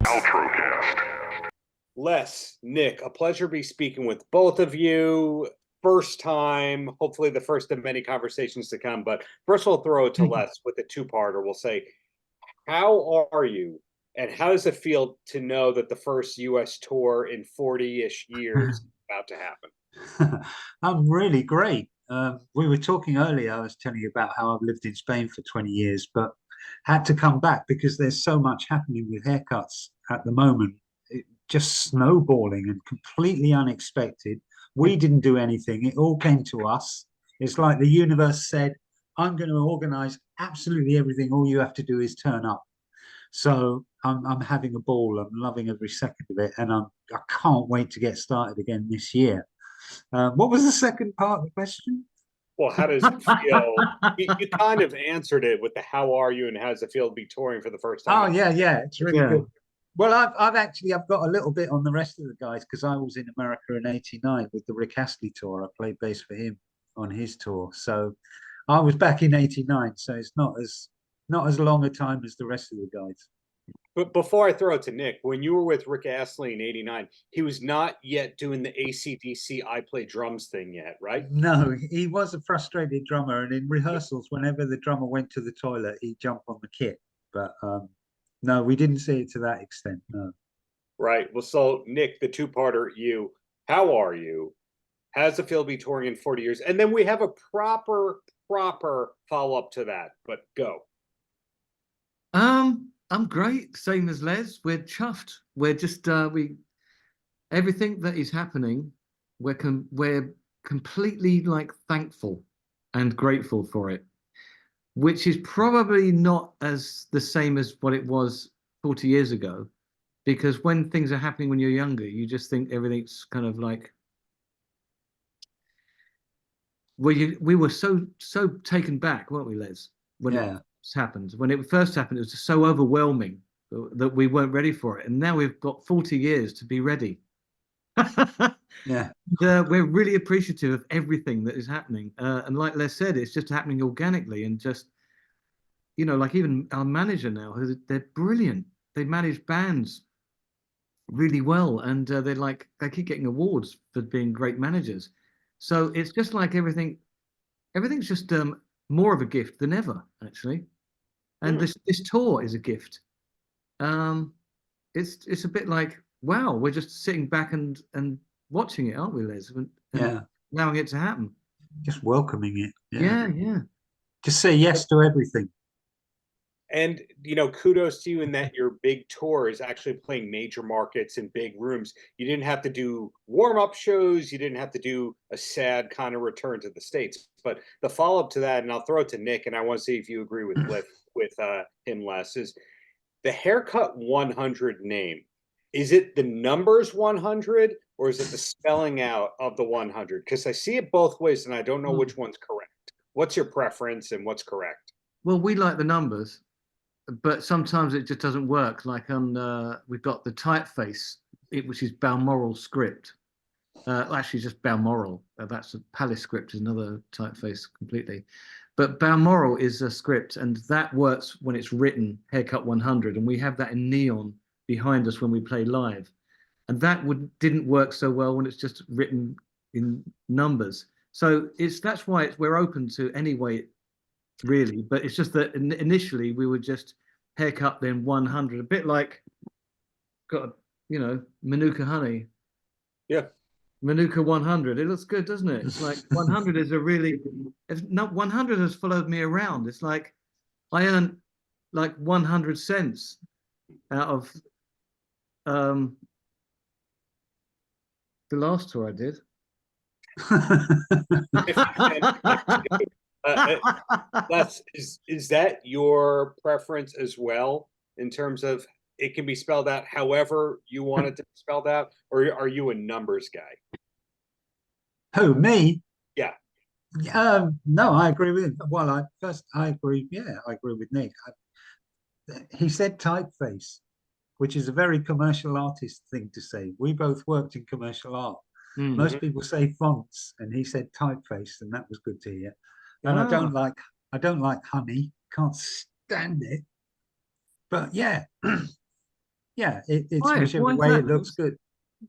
Paltrocast. Les, Nick, a pleasure to be speaking with both of you. First time, hopefully the first of many conversations to come. But first, we'll throw it to Les with a two-parter. We'll say, how are you? And how does it feel to know that the first U.S. tour in 40-ish years is about to happen? I'm really great. We were talking earlier, I was telling you about how I've lived in Spain for 20 years, but had to come back because there's so much happening with haircuts at the moment. Just snowballing and completely unexpected. We didn't do anything. It all came to us. It's like the universe said, I'm going to organize absolutely everything. All you have to do is turn up. So I'm having a ball. I'm loving every second of it. And I can't wait to get started again this year. What was the second part of the question? Well, how does it feel? You kind of answered it with the how are you and how does it feel to be touring for the first time? Oh, yeah. It's really good. Well, I've got a little bit on the rest of the guys because I was in America in '89 with the Rick Astley tour. I played bass for him on his tour. So I was back in '89. So it's not as long a time as the rest of the guys. But before I throw it to Nick, when you were with Rick Astley in '89, he was not yet doing the AC/DC I play drums thing yet, right? No, he was a frustrated drummer. And in rehearsals, whenever the drummer went to the toilet, he'd jump on the kit. But no, we didn't see it to that extent, no. Right. Well, so Nick, the two-parter, how are you? How does it feel to be touring in 40 years? And then we have a proper follow-up to that, but go. I'm great, same as Les. We're chuffed. We're just everything that is happening, we're completely like thankful and grateful for it, which is probably not as the same as what it was 40 years ago, because when things are happening when you're younger, you just think everything's kind of like, we were so taken back, weren't we, Les? When it happened. When it first happened, it was just so overwhelming that we weren't ready for it. And now we've got 40 years to be ready. Yeah. We're really appreciative of everything that is happening. And like Les said, it's just happening organically and just, you know, like even our manager now, they're brilliant. They manage bands really well. And they keep getting awards for being great managers. So it's just like everything's just more of a gift than ever, actually. And this tour is a gift. It's a bit like, wow, we're just sitting back and watching it, aren't we, Les? And allowing it to happen. Just welcoming it. Yeah. Just say yes to everything. And, you know, kudos to you in that your big tour is actually playing major markets in big rooms. You didn't have to do warm-up shows. You didn't have to do a sad kind of return to the States. But the follow-up to that, and I'll throw it to Nick, and I want to see if you agree with him, Les, is the Haircut 100 name. Is it the numbers 100 or is it the spelling out of the 100? Because I see it both ways, and I don't know which one's correct. What's your preference and what's correct? Well, we like the numbers, but sometimes it just doesn't work. Like we've got the typeface, which is Balmoral script. Actually, just Balmoral. That's a Palace script, is another typeface completely. But Balmoral is a script, and that works when it's written Haircut 100, and we have that in neon behind us when we play live. And that didn't work so well when it's just written in numbers. So that's why we're open to any way, really. But it's just that initially we were just Haircut then 100, a bit like Manuka honey. Yeah. Manuka 100. It looks good, doesn't it? It's like 100 is 100 has followed me around. It's like I earned like 100 cents out of the last tour I did. Is that your preference as well in terms of it can be spelled out however you want it to be spelled out, or are you a numbers guy? Who, me? Yeah. No, I agree with him. Well, I agree. Yeah, I agree with Nick. He said typeface, which is a very commercial artist thing to say. We both worked in commercial art. Most people say fonts, and he said typeface, and that was good to hear. And I don't like honey. Can't stand it. But yeah, Yeah, it's Why? whichever Why is way that, it looks Les? good.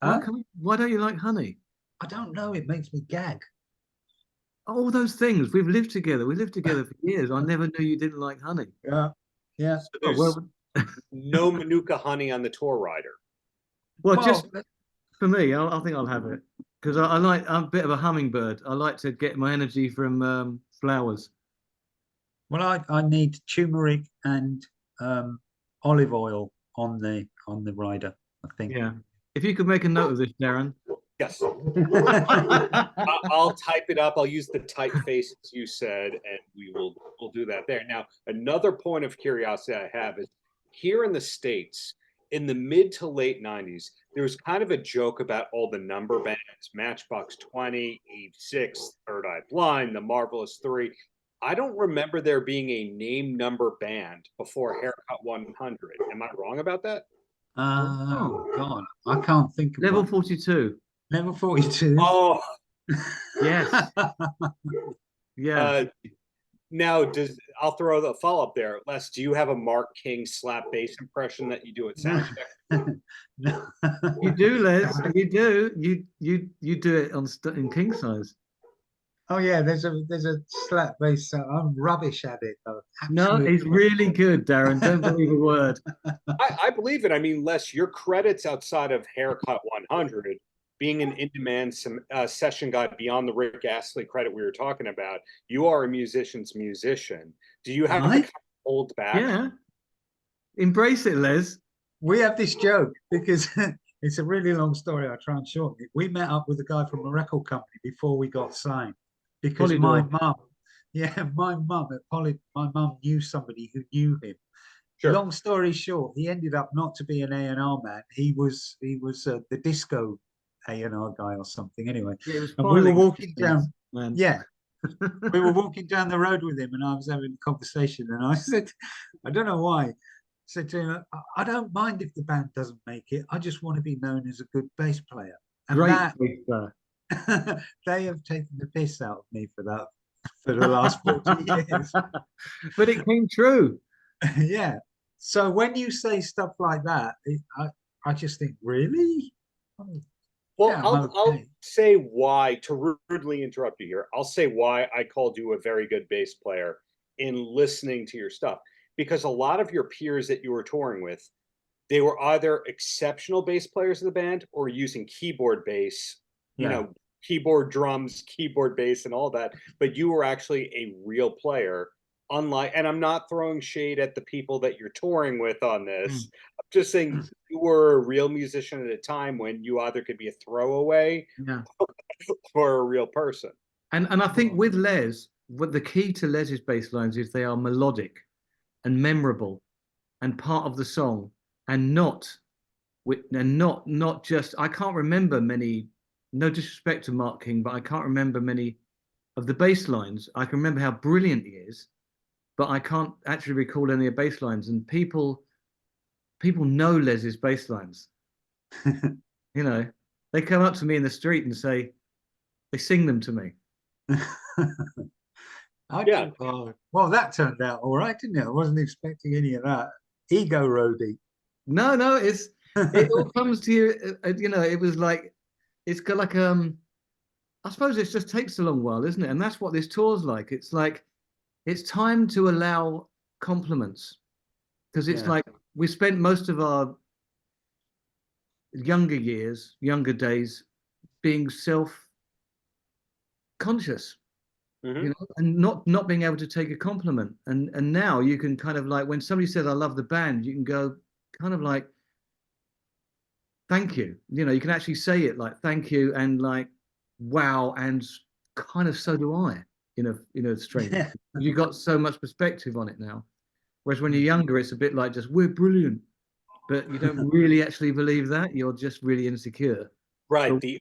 Huh? Why don't you like honey? I don't know. It makes me gag. All those things. We've lived together. We lived together for years. I never knew you didn't like honey. Yeah, yeah. So Oh, there's no Manuka honey on the tour rider. well, Well, just for me, I think I'll have it because I'm a bit of a hummingbird. I like to get my energy from flowers. well, I need turmeric and olive oil on the rider, I think. Yeah. If you could make a note of this, Darren. Yes. I'll type it up. I'll use the typeface as you said, and we'll do that there. Now, another point of curiosity I have is here in the States, in the mid to late 90s, there was kind of a joke about all the number bands, Matchbox 20, Eve 6, Third Eye Blind, The Marvelous Three. I don't remember there being a name number band before Haircut 100. Am I wrong about that? Oh God, I can't think of Level one. 42. Level 42. Oh, Yes. Yeah. now I'll throw the follow up there. Les, do you have a Mark King slap bass impression that you do at soundcheck? No. You do, Les. You do. You do it in king size. Oh yeah, there's a slap bass. I'm rubbish at it though. No, Absolutely it's really good, Darren. Don't believe a word. I believe it. I mean, Les, your credits outside of Haircut 100, being an in-demand session guy beyond the Rick Astley credit we were talking about, you are a musician's musician. Do you have to kind of hold back? Yeah. Embrace it, Les. We have this joke because it's a really long story. I'll try and shorten it. We met up with a guy from a record company before we got signed because my mum my mum knew somebody who knew him. Sure. Long story short, he ended up not to be an A&R man. He was the disco A&R guy or something. Anyway, Yeah, and we were walking down. Man. Yeah, we were walking down the road with him, and I was having a conversation, and I said, I don't know why. I said to him, I don't mind if the band doesn't make it. I just want to be known as a good bass player. And Great that, bass player. they have taken the piss out of me for that for the last 40 years. But it came true. Yeah. So when you say stuff like that, I just think, really? Well, Yeah, I'll say why, to rudely interrupt you here, I'll say why I called you a very good bass player in listening to your stuff. Because a lot of your peers that you were touring with, they were either exceptional bass players in the band or using keyboard bass, you know, keyboard drums, keyboard bass, and all that. But you were actually a real player. Unlike, and I'm not throwing shade at the people that you're touring with on this. I'm just saying you were a real musician at a time when you either could be a throwaway or a real person. And I think with Les, what the key to Les's bass lines is they are melodic and memorable and part of the song, and not just. I can't remember many. No disrespect to Mark King, but I can't remember many of the bass lines. I can remember how brilliant he is, but I can't actually recall any of the bass lines. And people know Les's bass lines. You know, they come up to me in the street and say, they sing them to me. Well, that turned out all right, didn't it? I wasn't expecting any of that. Ego roadie. No, it all comes to you. You know, it was like, it's got like I suppose it just takes a long while, isn't it? And that's what this tour's like. It's like, it's time to allow compliments, because it's like we spent most of our younger days being self-conscious, you know, and not being able to take a compliment. And now you can kind of like, when somebody says, I love the band, you can go kind of like, thank you. You know, you can actually say it like, thank you, and like, wow, and kind of so do I. Strange. You got so much perspective on it now. Whereas when you're younger, it's a bit like just, we're brilliant. But you don't really actually believe that. You're just really insecure. Right. But The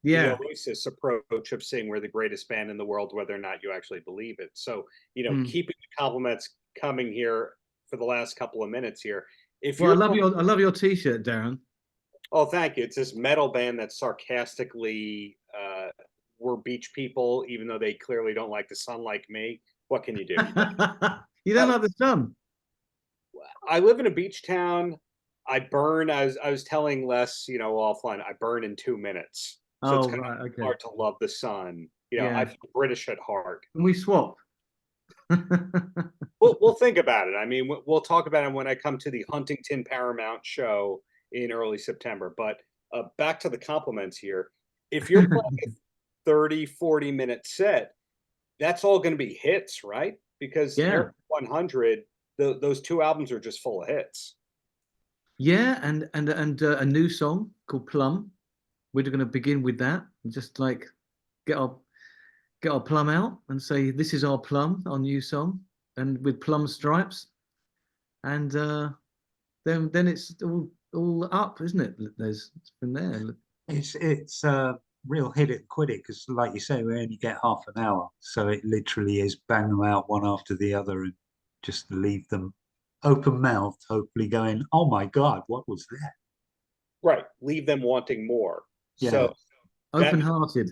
Oasis approach of saying we're the greatest band in the world, whether or not you actually believe it. So, keeping the compliments coming here for the last couple of minutes here. I love your t-shirt, Darren. Oh, thank you. It's this metal band that sarcastically we're beach people, even though they clearly don't like the sun like me. What can you do? You don't like the sun. I live in a beach town. I burn. I was telling Les, offline. I burn in 2 minutes, so it's Oh, kind right, of okay. hard to love the sun. Yeah. I feel British at heart. Can we swap? We'll think about it. I mean, we'll talk about it when I come to the Huntington Paramount show in early September. But back to the compliments here. If you're playing a 30, 40-minute set, that's all going to be hits, right? Because Yeah. Haircut 100, those 2 albums are just full of hits. Yeah, and a new song called Plum. We're going to begin with that and just like get our plum out and say this is our plum, our new song, and with plum stripes, and then it's all up, isn't it? There's from there. It's a real hit it, quit it, because like you say, we only get half an hour, so it literally is bang them out one after the other and just leave them open mouthed, hopefully going, "Oh my God, what was that?" Right. Leave them wanting more. Yeah. So Open-hearted.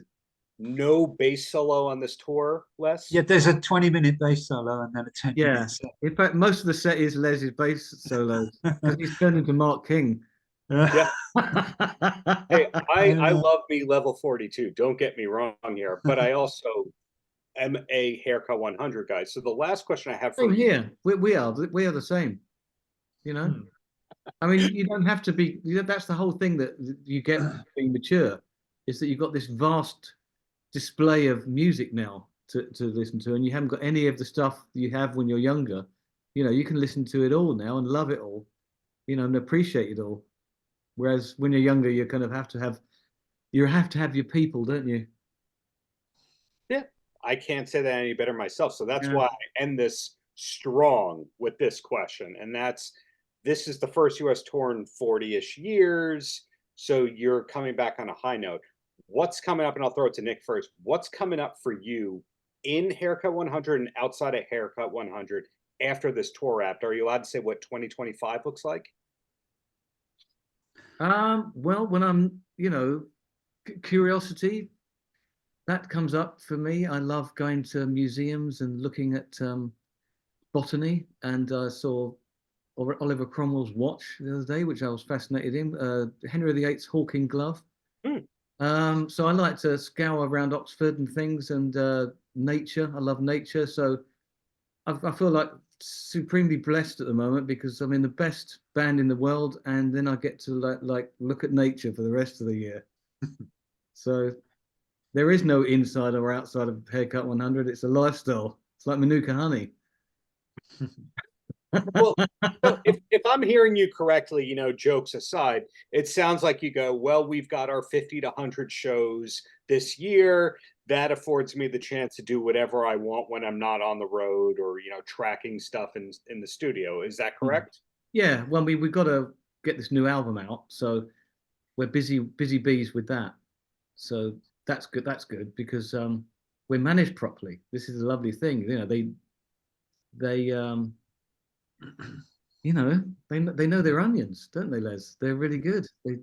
no bass solo on this tour, Les? Yeah, there's a 20-minute bass solo and then a 10-minute set. In fact, most of the set is Les's bass solos because he's turned into Mark King. Yeah. Hey, I love me level 42. Don't get me wrong here, but I also am a Haircut 100 guy. So the last question I have for Same you. here. We are the same. I mean, you don't have to be. That's the whole thing that you get being mature, is that you've got this vast display of music now to listen to, and you haven't got any of the stuff you have when you're younger. You can listen to it all now and love it all, and appreciate it all. Whereas when you're younger, you kind of have to have your people, don't you? Yeah, I can't say that any better myself. So that's why I end this strong with this question, and this is the first U.S. tour in 40-ish years. So you're coming back on a high note. What's coming up? And I'll throw it to Nick first. What's coming up for you in Haircut 100 and outside of Haircut 100 after this tour wrapped? Are you allowed to say what 2025 looks like? Well, when I'm, curiosity, that comes up for me. I love going to museums and looking at botany, and I saw Oliver Cromwell's watch the other day, which I was fascinated in. Henry VIII's Hawking glove. So I like to scour around Oxford and things, and nature. I love nature, so I feel like supremely blessed at the moment because I'm in the best band in the world, and then I get to like look at nature for the rest of the year. So there is no inside or outside of Haircut 100. It's a lifestyle. It's like Manuka honey. Well, so if I'm hearing you correctly, jokes aside, it sounds like you go, well, we've got our 50 to 100 shows this year. That affords me the chance to do whatever I want when I'm not on the road or, tracking stuff in the studio. Is that correct? Yeah. Well, we've got to get this new album out, so we're busy bees with that. So that's good. That's good because we're managed properly. This is a lovely thing. They they know their onions, don't they, Les? They're really good. They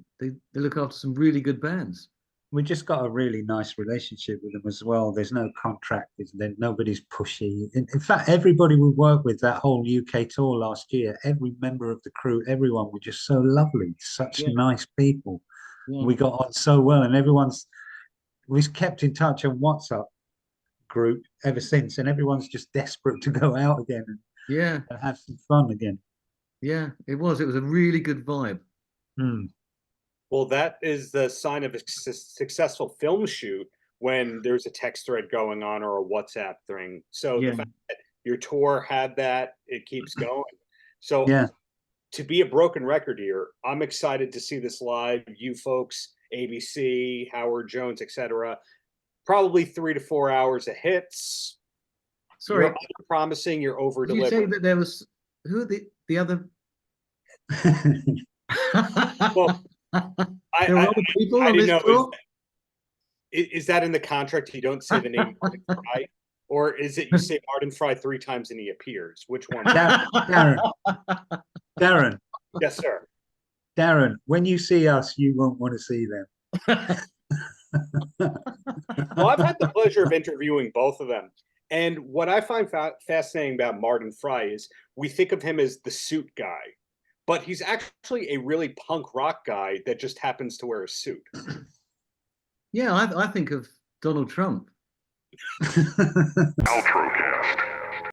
look after some really good bands. We just got a really nice relationship with them as well. There's no contract. Nobody's pushy. In fact, everybody we worked with that whole UK tour last year, every member of the crew, everyone were just so lovely, such nice people. Yeah. We got on so well, and we've kept in touch on WhatsApp group ever since, and everyone's just desperate to go out again and have some fun again. Yeah, it was a really good vibe. Well, that is the sign of a successful film shoot when there's a text thread going on or a WhatsApp thing. So the fact that your tour had that, it keeps going. So to be a broken record here, I'm excited to see this live. You folks, ABC, Howard Jones, etc. Probably 3 to 4 hours of hits. Sorry, you're promising, you're over delivering. Did you say that there was who are the other? Well, there are other people on this tour? Is that in the contract? You don't say the name Martin Fry, or is it you say Martin Fry 3 times and he appears? Which one? Darren. Yes, sir. Darren, when you see us, you won't want to see them. Well, I've had the pleasure of interviewing both of them. And what I find fascinating about Martin Fry is we think of him as the suit guy, but he's actually a really punk rock guy that just happens to wear a suit. Yeah, I think of Donald Trump. Paltrow